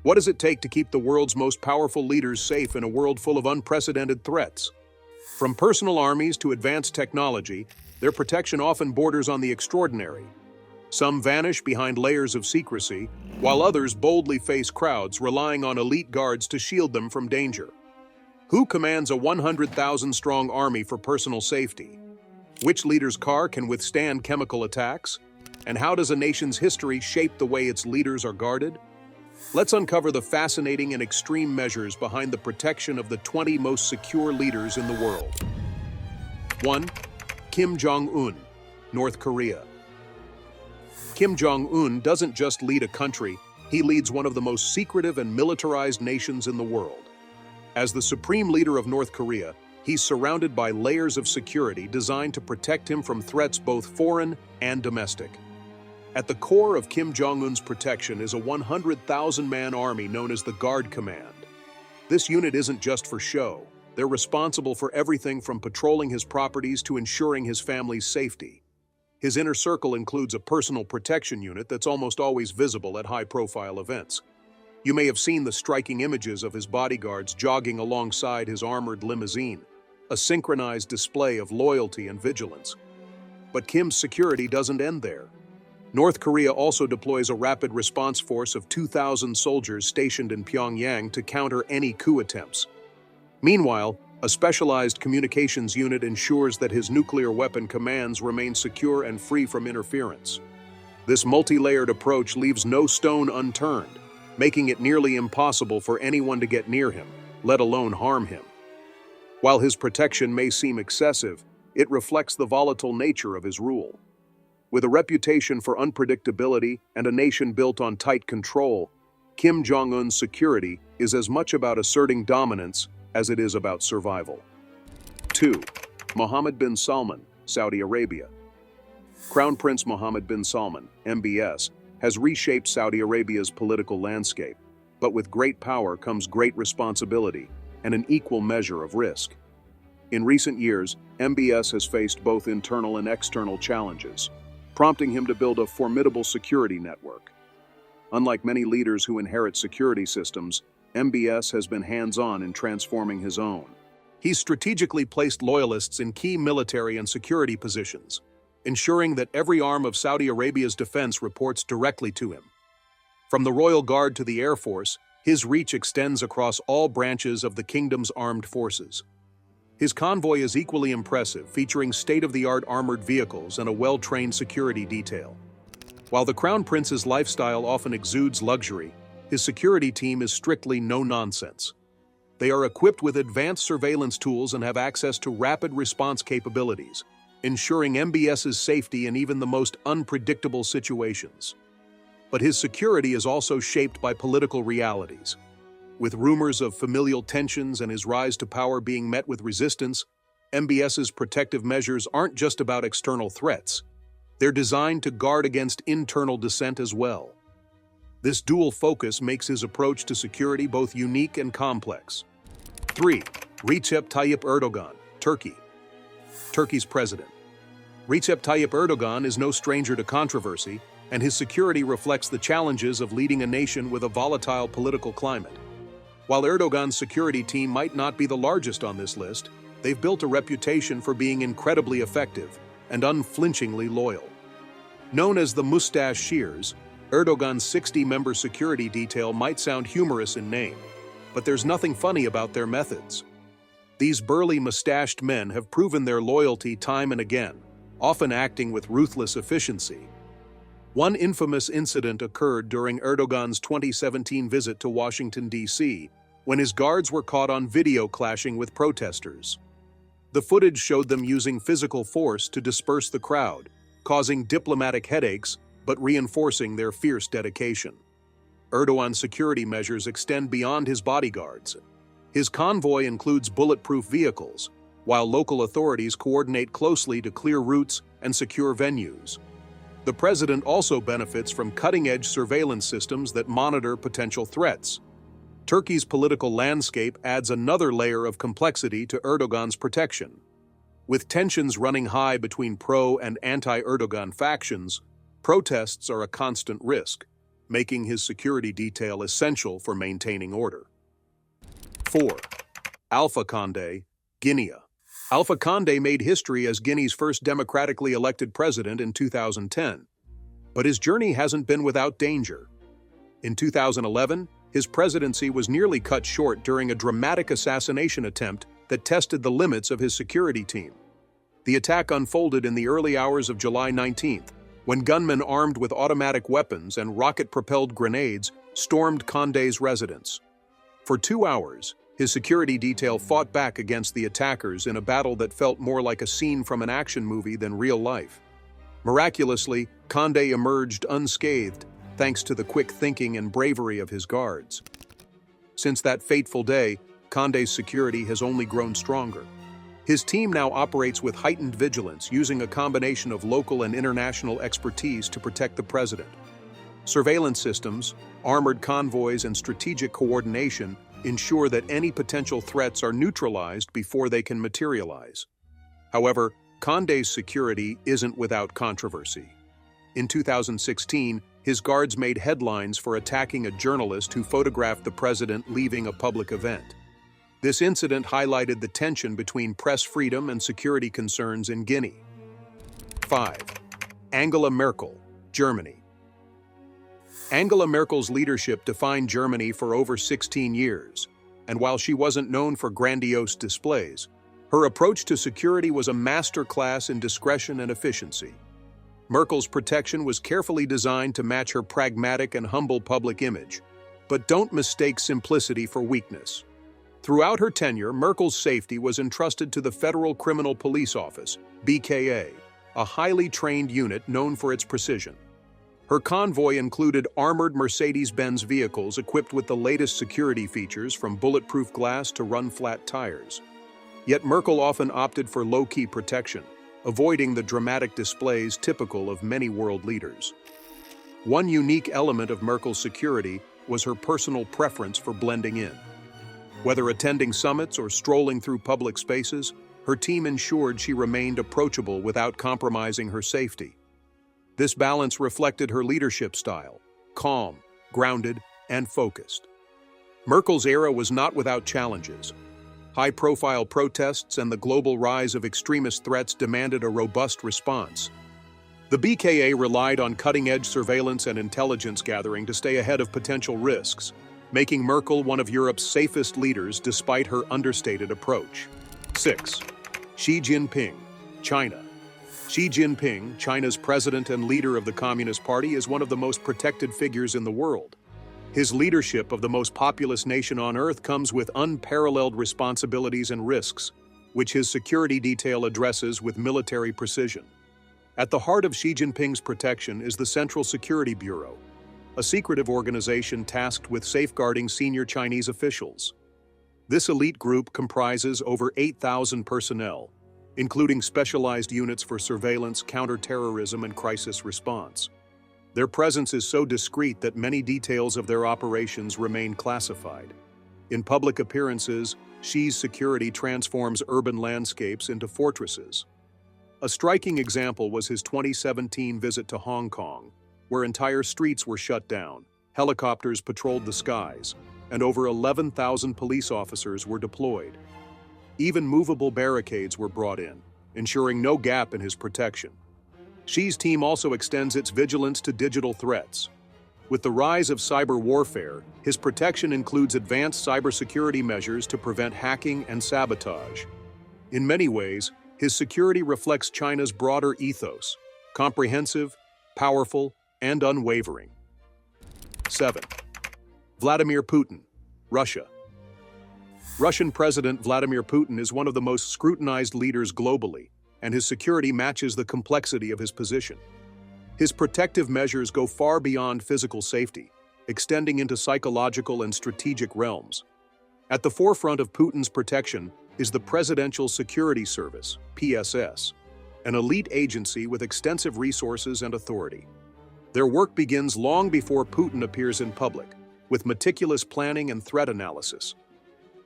What does it take to keep the world's most powerful leaders safe in a world full of unprecedented threats? From personal armies to advanced technology, their protection often borders on the extraordinary. Some vanish behind layers of secrecy, while others boldly face crowds relying on elite guards to shield them from danger. Who commands a 100,000-strong army for personal safety? Which leader's car can withstand chemical attacks? And how does a nation's history shape the way its leaders are guarded? Let's uncover the fascinating and extreme measures behind the protection of the 20 most secure leaders in the world. 1. Kim Jong-un, North Korea. Kim Jong-un doesn't just lead a country, he leads one of the most secretive and militarized nations in the world. As the supreme leader of North Korea, he's surrounded by layers of security designed to protect him from threats both foreign and domestic. At the core of Kim Jong-un's protection is a 100,000-man army known as the Guard Command. This unit isn't just for show. They're responsible for everything from patrolling his properties to ensuring his family's safety. His inner circle includes a personal protection unit that's almost always visible at high-profile events. You may have seen the striking images of his bodyguards jogging alongside his armored limousine, a synchronized display of loyalty and vigilance. But Kim's security doesn't end there. North Korea also deploys a rapid response force of 2,000 soldiers stationed in Pyongyang to counter any coup attempts. Meanwhile, a specialized communications unit ensures that his nuclear weapon commands remain secure and free from interference. This multi-layered approach leaves no stone unturned, making it nearly impossible for anyone to get near him, let alone harm him. While his protection may seem excessive, it reflects the volatile nature of his rule. With a reputation for unpredictability and a nation built on tight control, Kim Jong-un's security is as much about asserting dominance as it is about survival. 2. Mohammed bin Salman, Saudi Arabia. Crown Prince Mohammed bin Salman, MBS, has reshaped Saudi Arabia's political landscape, but with great power comes great responsibility and an equal measure of risk. In recent years, MBS has faced both internal and external challenges, prompting him to build a formidable security network. Unlike many leaders who inherit security systems, MBS has been hands-on in transforming his own. He's strategically placed loyalists in key military and security positions, ensuring that every arm of Saudi Arabia's defense reports directly to him. From the Royal Guard to the Air Force, his reach extends across all branches of the kingdom's armed forces. His convoy is equally impressive, featuring state-of-the-art armored vehicles and a well-trained security detail. While the Crown Prince's lifestyle often exudes luxury, his security team is strictly no-nonsense. They are equipped with advanced surveillance tools and have access to rapid response capabilities, ensuring MBS's safety in even the most unpredictable situations. But his security is also shaped by political realities. With rumors of familial tensions and his rise to power being met with resistance, MBS's protective measures aren't just about external threats. They're designed to guard against internal dissent as well. This dual focus makes his approach to security both unique and complex. 3. Recep Tayyip Erdogan, Turkey. Turkey's president. Recep Tayyip Erdogan is no stranger to controversy, and his security reflects the challenges of leading a nation with a volatile political climate. While Erdogan's security team might not be the largest on this list, they've built a reputation for being incredibly effective and unflinchingly loyal. Known as the Mustache Shears, Erdogan's 60-member security detail might sound humorous in name, but there's nothing funny about their methods. These burly mustached men have proven their loyalty time and again, often acting with ruthless efficiency. One infamous incident occurred during Erdogan's 2017 visit to Washington, D.C., when his guards were caught on video clashing with protesters. The footage showed them using physical force to disperse the crowd, causing diplomatic headaches but reinforcing their fierce dedication. Erdogan's security measures extend beyond his bodyguards. His convoy includes bulletproof vehicles, while local authorities coordinate closely to clear routes and secure venues. The president also benefits from cutting-edge surveillance systems that monitor potential threats. Turkey's political landscape adds another layer of complexity to Erdogan's protection. With tensions running high between pro- and anti-Erdogan factions, protests are a constant risk, making his security detail essential for maintaining order. 4. Alpha Conde, Guinea. Alpha Conde made history as Guinea's first democratically elected president in 2010. But his journey hasn't been without danger. In 2011, his presidency was nearly cut short during a dramatic assassination attempt that tested the limits of his security team. The attack unfolded in the early hours of July 19th, when gunmen armed with automatic weapons and rocket-propelled grenades stormed Conde's residence. For 2 hours, his security detail fought back against the attackers in a battle that felt more like a scene from an action movie than real life. Miraculously, Conde emerged unscathed, thanks to the quick thinking and bravery of his guards. Since that fateful day, Conde's security has only grown stronger. His team now operates with heightened vigilance, using a combination of local and international expertise to protect the president. Surveillance systems, armored convoys, and strategic coordination ensure that any potential threats are neutralized before they can materialize. However, Conde's security isn't without controversy. In 2016, his guards made headlines for attacking a journalist who photographed the president leaving a public event. This incident highlighted the tension between press freedom and security concerns in Guinea. 5. Angela Merkel, Germany. Angela Merkel's leadership defined Germany for over 16 years, and while she wasn't known for grandiose displays, her approach to security was a masterclass in discretion and efficiency. Merkel's protection was carefully designed to match her pragmatic and humble public image. But don't mistake simplicity for weakness. Throughout her tenure, Merkel's safety was entrusted to the Federal Criminal Police Office, BKA, a highly trained unit known for its precision. Her convoy included armored Mercedes-Benz vehicles equipped with the latest security features, from bulletproof glass to run-flat tires. Yet Merkel often opted for low-key protection, avoiding the dramatic displays typical of many world leaders. One unique element of Merkel's security was her personal preference for blending in. Whether attending summits or strolling through public spaces, her team ensured she remained approachable without compromising her safety. This balance reflected her leadership style: calm, grounded, and focused. Merkel's era was not without challenges. High-profile protests and the global rise of extremist threats demanded a robust response. The BKA relied on cutting-edge surveillance and intelligence gathering to stay ahead of potential risks, making Merkel one of Europe's safest leaders despite her understated approach. 6. Xi Jinping, China. Xi Jinping, China's president and leader of the Communist Party, is one of the most protected figures in the world. His leadership of the most populous nation on Earth comes with unparalleled responsibilities and risks, which his security detail addresses with military precision. At the heart of Xi Jinping's protection is the Central Security Bureau, a secretive organization tasked with safeguarding senior Chinese officials. This elite group comprises over 8,000 personnel, including specialized units for surveillance, counterterrorism, and crisis response. Their presence is so discreet that many details of their operations remain classified. In public appearances, Xi's security transforms urban landscapes into fortresses. A striking example was his 2017 visit to Hong Kong, where entire streets were shut down, helicopters patrolled the skies, and over 11,000 police officers were deployed. Even movable barricades were brought in, ensuring no gap in his protection. Xi's team also extends its vigilance to digital threats. With the rise of cyber warfare, his protection includes advanced cybersecurity measures to prevent hacking and sabotage. In many ways, his security reflects China's broader ethos: comprehensive, powerful, and unwavering. 7. Vladimir Putin, Russia. Russian President Vladimir Putin is one of the most scrutinized leaders globally, and his security matches the complexity of his position. His protective measures go far beyond physical safety, extending into psychological and strategic realms. At the forefront of Putin's protection is the Presidential Security Service, PSS, an elite agency with extensive resources and authority. Their work begins long before Putin appears in public, with meticulous planning and threat analysis.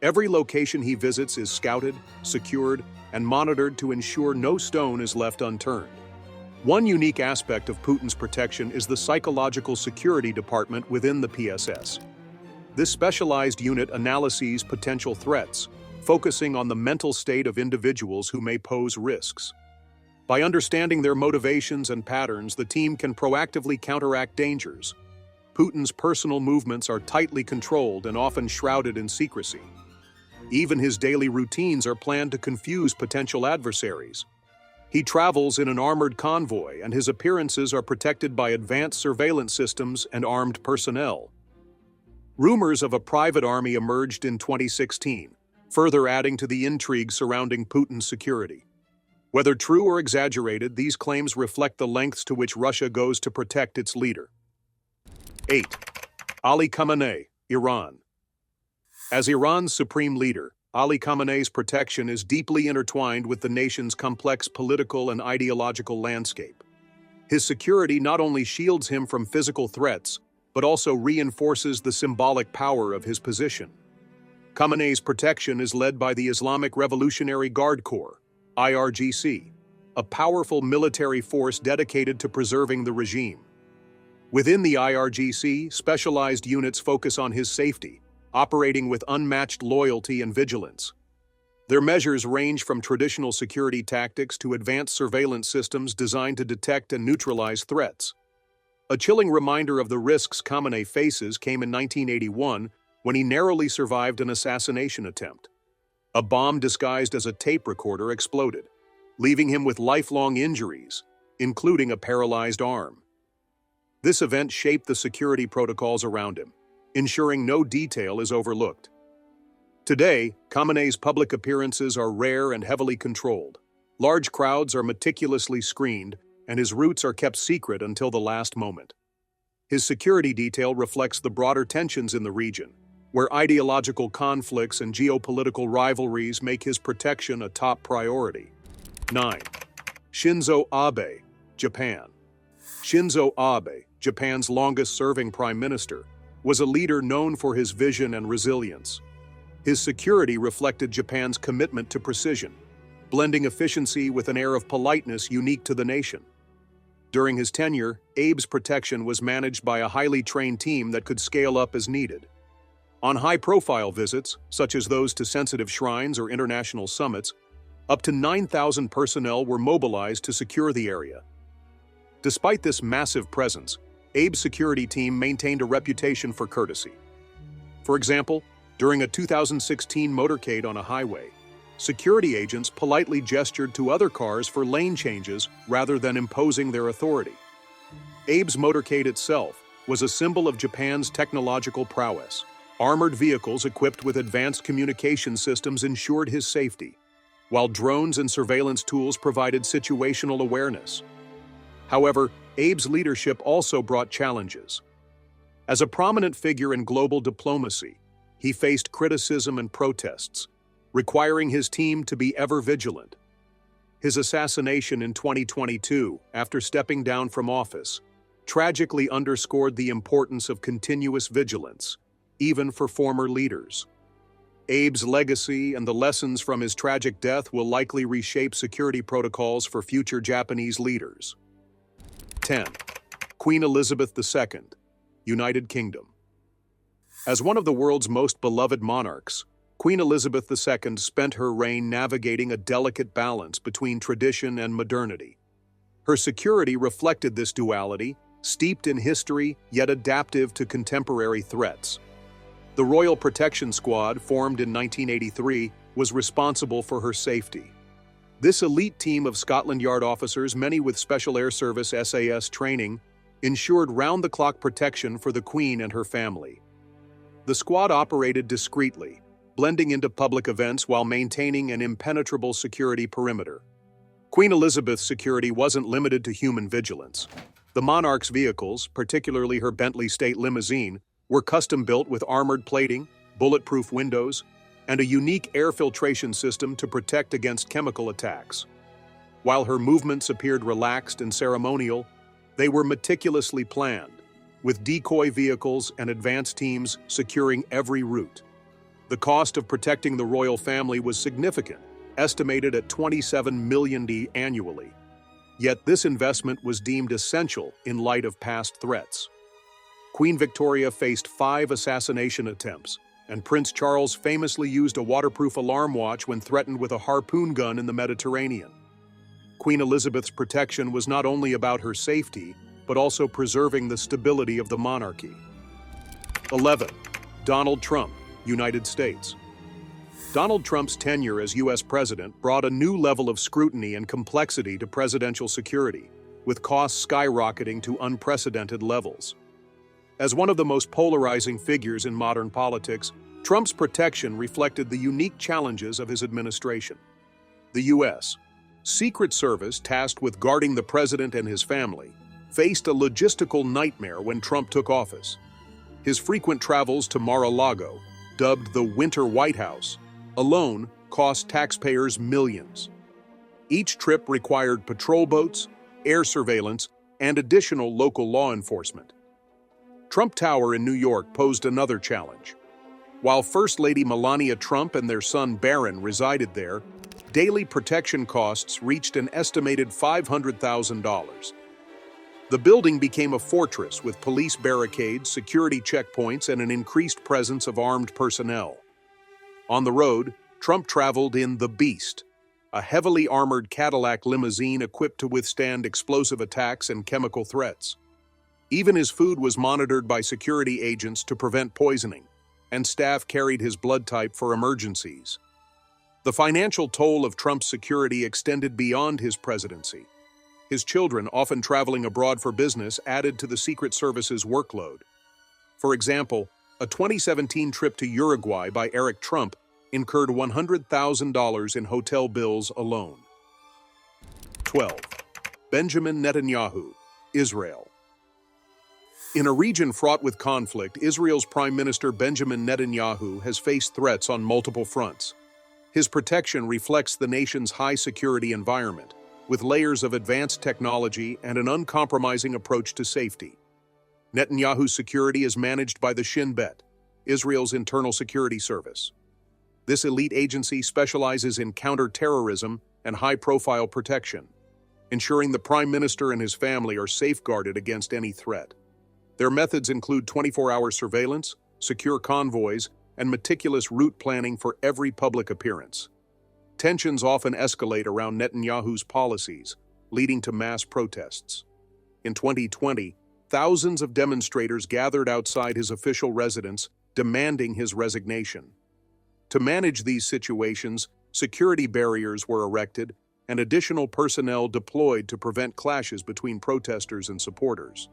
Every location he visits is scouted, secured, and monitored to ensure no stone is left unturned. One unique aspect of Putin's protection is the psychological security department within the PSS. This specialized unit analyses potential threats, focusing on the mental state of individuals who may pose risks. By understanding their motivations and patterns, the team can proactively counteract dangers. Putin's personal movements are tightly controlled and often shrouded in secrecy. Even his daily routines are planned to confuse potential adversaries. He travels in an armored convoy, and his appearances are protected by advanced surveillance systems and armed personnel. Rumors of a private army emerged in 2016, further adding to the intrigue surrounding Putin's security. Whether true or exaggerated, these claims reflect the lengths to which Russia goes to protect its leader. 8. Ali Khamenei, Iran. As Iran's supreme leader, Ali Khamenei's protection is deeply intertwined with the nation's complex political and ideological landscape. His security not only shields him from physical threats, but also reinforces the symbolic power of his position. Khamenei's protection is led by the Islamic Revolutionary Guard Corps, IRGC, a powerful military force dedicated to preserving the regime. Within the IRGC, specialized units focus on his safety, operating with unmatched loyalty and vigilance. Their measures range from traditional security tactics to advanced surveillance systems designed to detect and neutralize threats. A chilling reminder of the risks Khamenei faces came in 1981 when he narrowly survived an assassination attempt. A bomb disguised as a tape recorder exploded, leaving him with lifelong injuries, including a paralyzed arm. This event shaped the security protocols around him, ensuring no detail is overlooked. Today, Khamenei's public appearances are rare and heavily controlled. Large crowds are meticulously screened, and his routes are kept secret until the last moment. His security detail reflects the broader tensions in the region, where ideological conflicts and geopolitical rivalries make his protection a top priority. 9. Shinzo Abe, Japan. Shinzo Abe, Japan's longest-serving prime minister, was a leader known for his vision and resilience. His security reflected Japan's commitment to precision, blending efficiency with an air of politeness unique to the nation. During his tenure, Abe's protection was managed by a highly trained team that could scale up as needed. On high-profile visits, such as those to sensitive shrines or international summits, up to 9,000 personnel were mobilized to secure the area. Despite this massive presence, Abe's security team maintained a reputation for courtesy. For example, during a 2016 motorcade on a highway, security agents politely gestured to other cars for lane changes rather than imposing their authority. Abe's motorcade itself was a symbol of Japan's technological prowess. Armored vehicles equipped with advanced communication systems ensured his safety, while drones and surveillance tools provided situational awareness. However, Abe's leadership also brought challenges. As a prominent figure in global diplomacy, he faced criticism and protests, requiring his team to be ever vigilant. His assassination in 2022, after stepping down from office, tragically underscored the importance of continuous vigilance, even for former leaders. Abe's legacy and the lessons from his tragic death will likely reshape security protocols for future Japanese leaders. 10. Queen Elizabeth II, United Kingdom. As one of the world's most beloved monarchs, Queen Elizabeth II spent her reign navigating a delicate balance between tradition and modernity. Her security reflected this duality, steeped in history yet adaptive to contemporary threats. The Royal Protection Squad, formed in 1983, was responsible for her safety. This elite team of Scotland Yard officers, many with Special Air Service SAS training, ensured round-the-clock protection for the Queen and her family. The squad operated discreetly, blending into public events while maintaining an impenetrable security perimeter. Queen Elizabeth's security wasn't limited to human vigilance. The monarch's vehicles, particularly her Bentley State Limousine, were custom-built with armored plating, bulletproof windows, and a unique air filtration system to protect against chemical attacks. While her movements appeared relaxed and ceremonial, they were meticulously planned, with decoy vehicles and advance teams securing every route. The cost of protecting the royal family was significant, estimated at $27 million annually. Yet this investment was deemed essential in light of past threats. Queen Victoria faced 5 assassination attempts, and Prince Charles famously used a waterproof alarm watch when threatened with a harpoon gun in the Mediterranean. Queen Elizabeth's protection was not only about her safety, but also preserving the stability of the monarchy. 11. Donald Trump, United States. Donald Trump's tenure as U.S. president brought a new level of scrutiny and complexity to presidential security, with costs skyrocketing to unprecedented levels. As one of the most polarizing figures in modern politics, Trump's protection reflected the unique challenges of his administration. The U.S. Secret Service, tasked with guarding the president and his family, faced a logistical nightmare when Trump took office. His frequent travels to Mar-a-Lago, dubbed the Winter White House, alone cost taxpayers millions. Each trip required patrol boats, air surveillance, and additional local law enforcement. Trump Tower in New York posed another challenge. While First Lady Melania Trump and their son Barron resided there, daily protection costs reached an estimated $500,000. The building became a fortress with police barricades, security checkpoints, and an increased presence of armed personnel. On the road, Trump traveled in the Beast, a heavily armored Cadillac limousine equipped to withstand explosive attacks and chemical threats. Even his food was monitored by security agents to prevent poisoning, and staff carried his blood type for emergencies. The financial toll of Trump's security extended beyond his presidency. His children, often traveling abroad for business, added to the Secret Service's workload. For example, a 2017 trip to Uruguay by Eric Trump incurred $100,000 in hotel bills alone. 12. Benjamin Netanyahu, Israel. In a region fraught with conflict, Israel's Prime Minister Benjamin Netanyahu has faced threats on multiple fronts. His protection reflects the nation's high-security environment, with layers of advanced technology and an uncompromising approach to safety. Netanyahu's security is managed by the Shin Bet, Israel's internal security service. This elite agency specializes in counter-terrorism and high-profile protection, ensuring the Prime Minister and his family are safeguarded against any threat. Their methods include 24-hour surveillance, secure convoys, and meticulous route planning for every public appearance. Tensions often escalate around Netanyahu's policies, leading to mass protests. In 2020, thousands of demonstrators gathered outside his official residence, demanding his resignation. To manage these situations, security barriers were erected and additional personnel deployed to prevent clashes between protesters and supporters.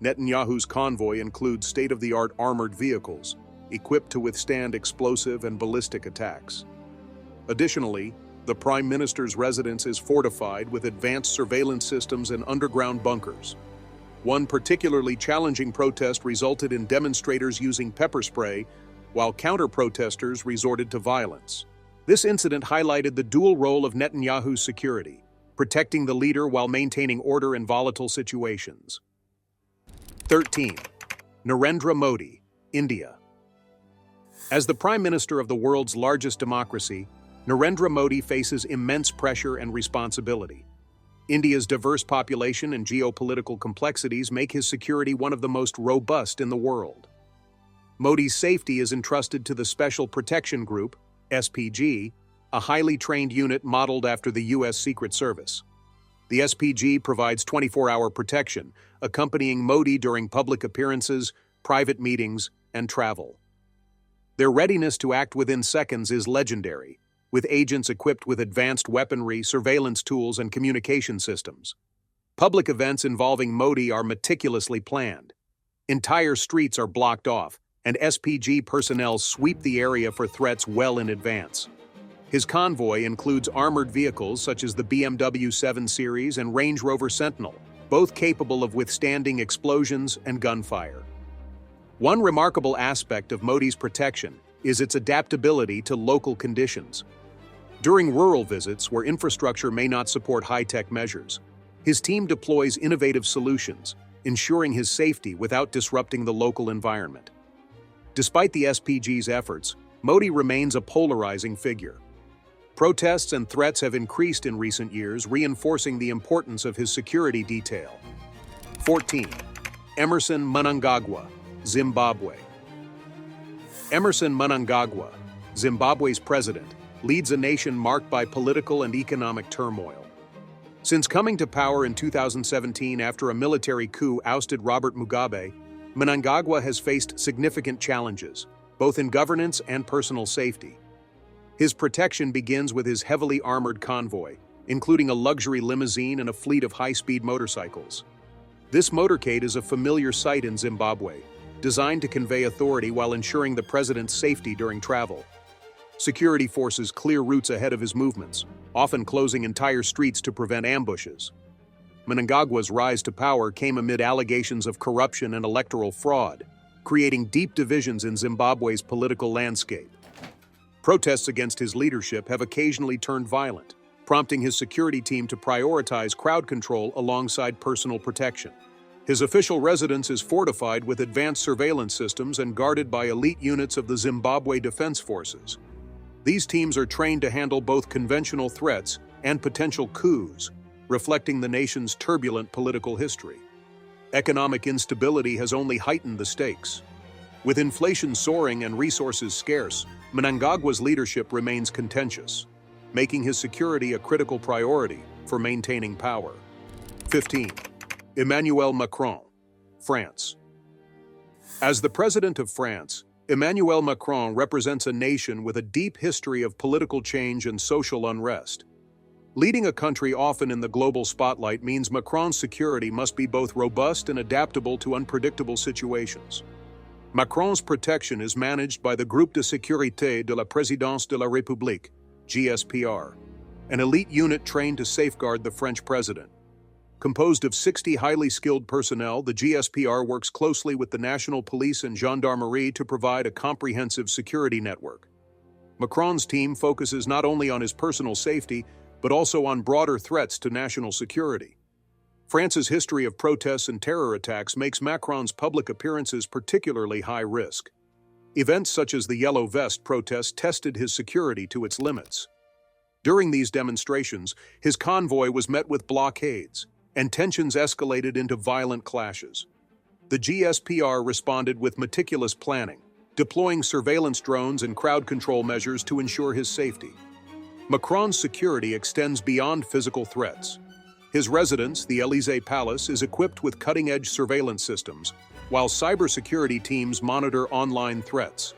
Netanyahu's convoy includes state-of-the-art armored vehicles, equipped to withstand explosive and ballistic attacks. Additionally, the Prime Minister's residence is fortified with advanced surveillance systems and underground bunkers. One particularly challenging protest resulted in demonstrators using pepper spray, while counter-protesters resorted to violence. This incident highlighted the dual role of Netanyahu's security, protecting the leader while maintaining order in volatile situations. 13. Narendra Modi, India. As the Prime Minister of the world's largest democracy, Narendra Modi faces immense pressure and responsibility. India's diverse population and geopolitical complexities make his security one of the most robust in the world. Modi's safety is entrusted to the Special Protection Group, SPG, a highly trained unit modeled after the U.S. Secret Service. The SPG provides 24-hour protection, accompanying Modi during public appearances, private meetings, and travel. Their readiness to act within seconds is legendary, with agents equipped with advanced weaponry, surveillance tools, and communication systems. Public events involving Modi are meticulously planned. Entire streets are blocked off, and SPG personnel sweep the area for threats well in advance. His convoy includes armored vehicles such as the BMW 7 Series and Range Rover Sentinel, both capable of withstanding explosions and gunfire. One remarkable aspect of Modi's protection is its adaptability to local conditions. During rural visits where infrastructure may not support high-tech measures, his team deploys innovative solutions, ensuring his safety without disrupting the local environment. Despite the SPG's efforts, Modi remains a polarizing figure. Protests and threats have increased in recent years, reinforcing the importance of his security detail. 14. Emmerson Mnangagwa, Zimbabwe. Emmerson Mnangagwa, Zimbabwe's president, leads a nation marked by political and economic turmoil. Since coming to power in 2017 after a military coup ousted Robert Mugabe, Mnangagwa has faced significant challenges, both in governance and personal safety. His protection begins with his heavily armored convoy, including a luxury limousine and a fleet of high-speed motorcycles. This motorcade is a familiar sight in Zimbabwe, designed to convey authority while ensuring the president's safety during travel. Security forces clear routes ahead of his movements, often closing entire streets to prevent ambushes. Mnangagwa's rise to power came amid allegations of corruption and electoral fraud, creating deep divisions in Zimbabwe's political landscape. Protests against his leadership have occasionally turned violent, prompting his security team to prioritize crowd control alongside personal protection. His official residence is fortified with advanced surveillance systems and guarded by elite units of the Zimbabwe Defense Forces. These teams are trained to handle both conventional threats and potential coups, reflecting the nation's turbulent political history. Economic instability has only heightened the stakes. With inflation soaring and resources scarce, Mnangagwa's leadership remains contentious, making his security a critical priority for maintaining power. 15. Emmanuel Macron, France. As the President of France, Emmanuel Macron represents a nation with a deep history of political change and social unrest. Leading a country often in the global spotlight means Macron's security must be both robust and adaptable to unpredictable situations. Macron's protection is managed by the Groupe de Sécurité de la Présidence de la République, GSPR, an elite unit trained to safeguard the French president. Composed of 60 highly skilled personnel, the GSPR works closely with the national police and gendarmerie to provide a comprehensive security network. Macron's team focuses not only on his personal safety, but also on broader threats to national security. France's history of protests and terror attacks makes Macron's public appearances particularly high risk. Events such as the Yellow Vest protests tested his security to its limits. During these demonstrations, his convoy was met with blockades, and tensions escalated into violent clashes. The GSPR responded with meticulous planning, deploying surveillance drones and crowd control measures to ensure his safety. Macron's security extends beyond physical threats. His residence, the Élysée Palace, is equipped with cutting-edge surveillance systems, while cybersecurity teams monitor online threats.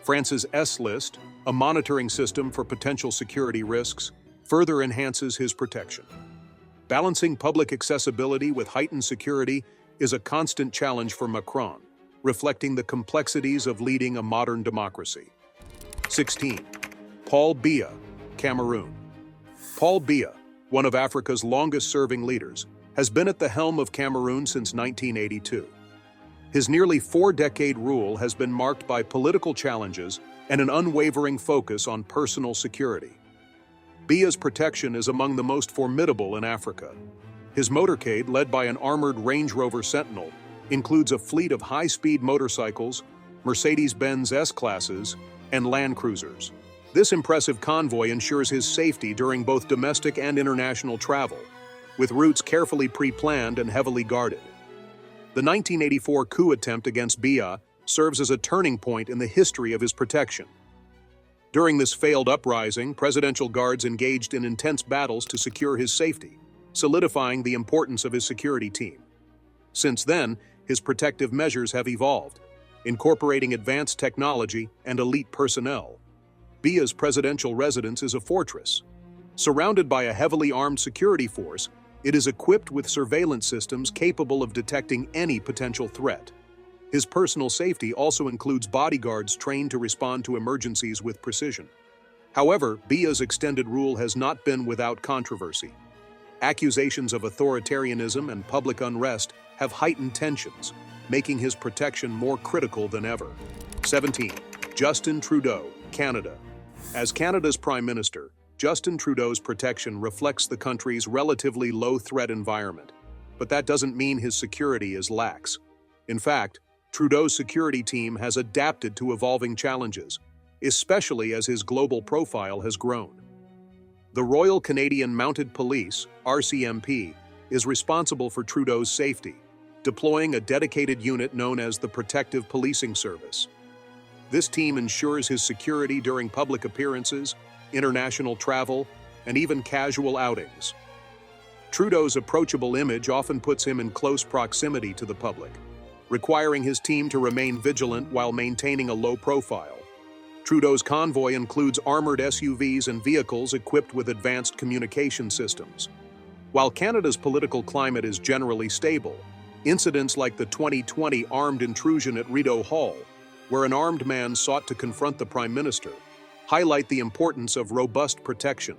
France's S-List, a monitoring system for potential security risks, further enhances his protection. Balancing public accessibility with heightened security is a constant challenge for Macron, reflecting the complexities of leading a modern democracy. 16. Paul Biya, Cameroon. Paul Biya, one of Africa's longest-serving leaders, has been at the helm of Cameroon since 1982. His nearly four-decade rule has been marked by political challenges and an unwavering focus on personal security. Biya's protection is among the most formidable in Africa. His motorcade, led by an armored Range Rover Sentinel, includes a fleet of high-speed motorcycles, Mercedes-Benz S-Classes, and Land Cruisers. This impressive convoy ensures his safety during both domestic and international travel, with routes carefully pre-planned and heavily guarded. The 1984 coup attempt against Biya serves as a turning point in the history of his protection. During this failed uprising, presidential guards engaged in intense battles to secure his safety, solidifying the importance of his security team. Since then, his protective measures have evolved, incorporating advanced technology and elite personnel. Biya's presidential residence is a fortress. Surrounded by a heavily armed security force, it is equipped with surveillance systems capable of detecting any potential threat. His personal safety also includes bodyguards trained to respond to emergencies with precision. However, Biya's extended rule has not been without controversy. Accusations of authoritarianism and public unrest have heightened tensions, making his protection more critical than ever. 17. Justin Trudeau, Canada. As Canada's Prime Minister, Justin Trudeau's protection reflects the country's relatively low-threat environment, but that doesn't mean his security is lax. In fact, Trudeau's security team has adapted to evolving challenges, especially as his global profile has grown. The Royal Canadian Mounted Police, RCMP, is responsible for Trudeau's safety, deploying a dedicated unit known as the Protective Policing Service. This team ensures his security during public appearances, international travel, and even casual outings. Trudeau's approachable image often puts him in close proximity to the public, requiring his team to remain vigilant while maintaining a low profile. Trudeau's convoy includes armored SUVs and vehicles equipped with advanced communication systems. While Canada's political climate is generally stable, incidents like the 2020 armed intrusion at Rideau Hall, where an armed man sought to confront the Prime Minister, highlight the importance of robust protection.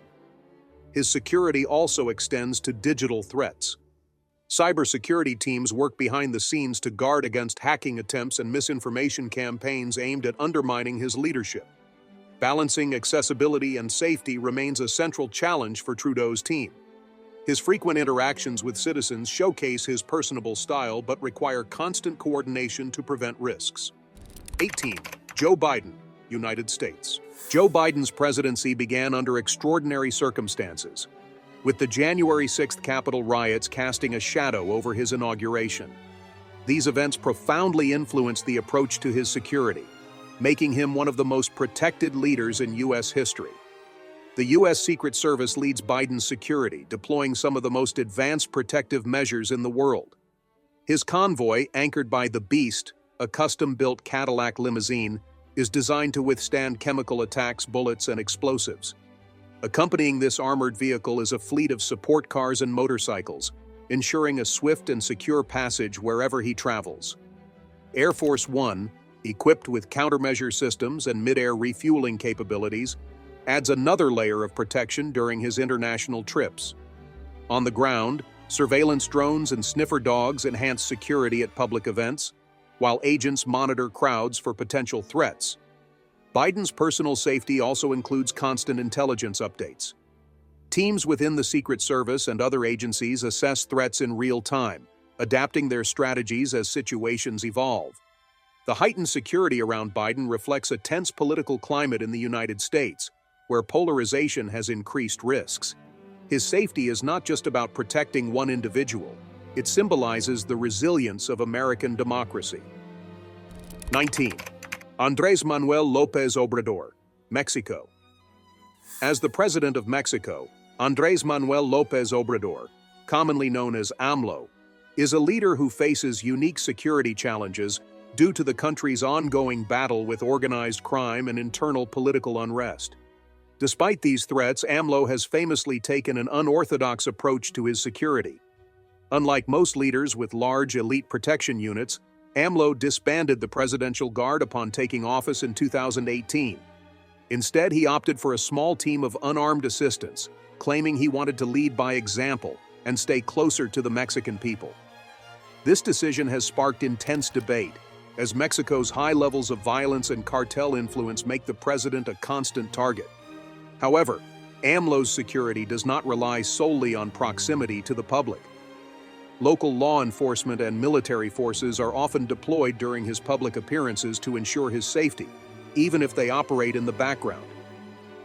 His security also extends to digital threats. Cybersecurity teams work behind the scenes to guard against hacking attempts and misinformation campaigns aimed at undermining his leadership. Balancing accessibility and safety remains a central challenge for Trudeau's team. His frequent interactions with citizens showcase his personable style but require constant coordination to prevent risks. 18. Joe Biden, United States. Joe Biden's presidency began under extraordinary circumstances, with the January 6th Capitol riots casting a shadow over his inauguration. These events profoundly influenced the approach to his security, making him one of the most protected leaders in U.S. history. The U.S. Secret Service leads Biden's security, deploying some of the most advanced protective measures in the world. His convoy, anchored by the Beast, a custom-built Cadillac limousine, is designed to withstand chemical attacks, bullets, and explosives. Accompanying this armored vehicle is a fleet of support cars and motorcycles, ensuring a swift and secure passage wherever he travels. Air Force One, equipped with countermeasure systems and mid-air refueling capabilities, adds another layer of protection during his international trips. On the ground, surveillance drones and sniffer dogs enhance security at public events, while agents monitor crowds for potential threats. Biden's personal safety also includes constant intelligence updates. Teams within the Secret Service and other agencies assess threats in real time, adapting their strategies as situations evolve. The heightened security around Biden reflects a tense political climate in the United States, where polarization has increased risks. His safety is not just about protecting one individual, it symbolizes the resilience of American democracy. 19. Andrés Manuel López Obrador, Mexico. As the President of Mexico, Andrés Manuel López Obrador, commonly known as AMLO, is a leader who faces unique security challenges due to the country's ongoing battle with organized crime and internal political unrest. Despite these threats, AMLO has famously taken an unorthodox approach to his security. Unlike most leaders with large elite protection units, AMLO disbanded the Presidential Guard upon taking office in 2018. Instead, he opted for a small team of unarmed assistants, claiming he wanted to lead by example and stay closer to the Mexican people. This decision has sparked intense debate, as Mexico's high levels of violence and cartel influence make the president a constant target. However, AMLO's security does not rely solely on proximity to the public. Local law enforcement and military forces are often deployed during his public appearances to ensure his safety, even if they operate in the background.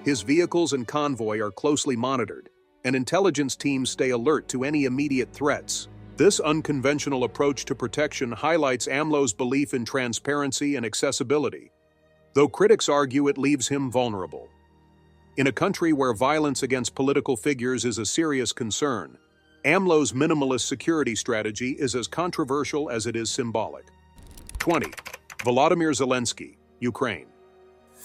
His vehicles and convoy are closely monitored, and intelligence teams stay alert to any immediate threats. This unconventional approach to protection highlights AMLO's belief in transparency and accessibility, though critics argue it leaves him vulnerable. In a country where violence against political figures is a serious concern, AMLO's minimalist security strategy is as controversial as it is symbolic. 20. Volodymyr Zelensky, Ukraine.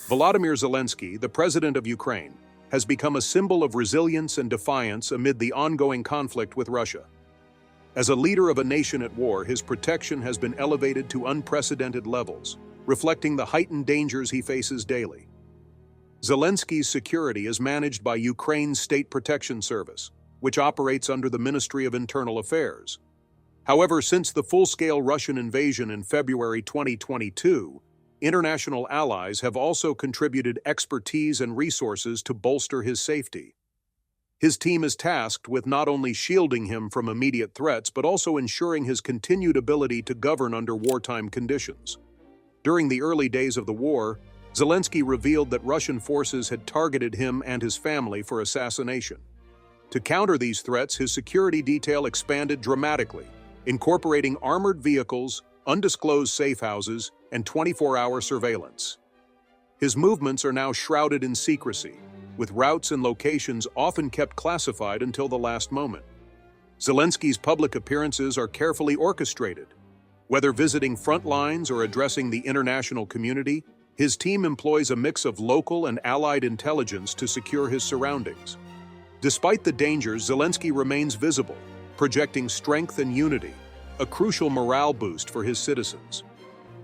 Volodymyr Zelensky, the president of Ukraine, has become a symbol of resilience and defiance amid the ongoing conflict with Russia. As a leader of a nation at war, his protection has been elevated to unprecedented levels, reflecting the heightened dangers he faces daily. Zelensky's security is managed by Ukraine's State Protection Service, which operates under the Ministry of Internal Affairs. However, since the full-scale Russian invasion in February 2022, international allies have also contributed expertise and resources to bolster his safety. His team is tasked with not only shielding him from immediate threats, but also ensuring his continued ability to govern under wartime conditions. During the early days of the war, Zelensky revealed that Russian forces had targeted him and his family for assassination. To counter these threats, his security detail expanded dramatically, incorporating armored vehicles, undisclosed safe houses, and 24-hour surveillance. His movements are now shrouded in secrecy, with routes and locations often kept classified until the last moment. Zelensky's public appearances are carefully orchestrated. Whether visiting front lines or addressing the international community, his team employs a mix of local and allied intelligence to secure his surroundings. Despite the dangers, Zelensky remains visible, projecting strength and unity, a crucial morale boost for his citizens.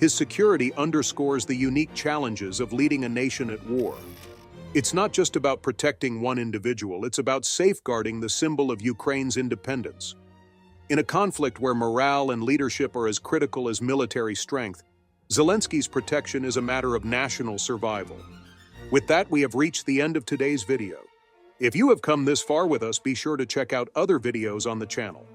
His security underscores the unique challenges of leading a nation at war. It's not just about protecting one individual, it's about safeguarding the symbol of Ukraine's independence. In a conflict where morale and leadership are as critical as military strength, Zelensky's protection is a matter of national survival. With that, we have reached the end of today's video. If you have come this far with us, be sure to check out other videos on the channel.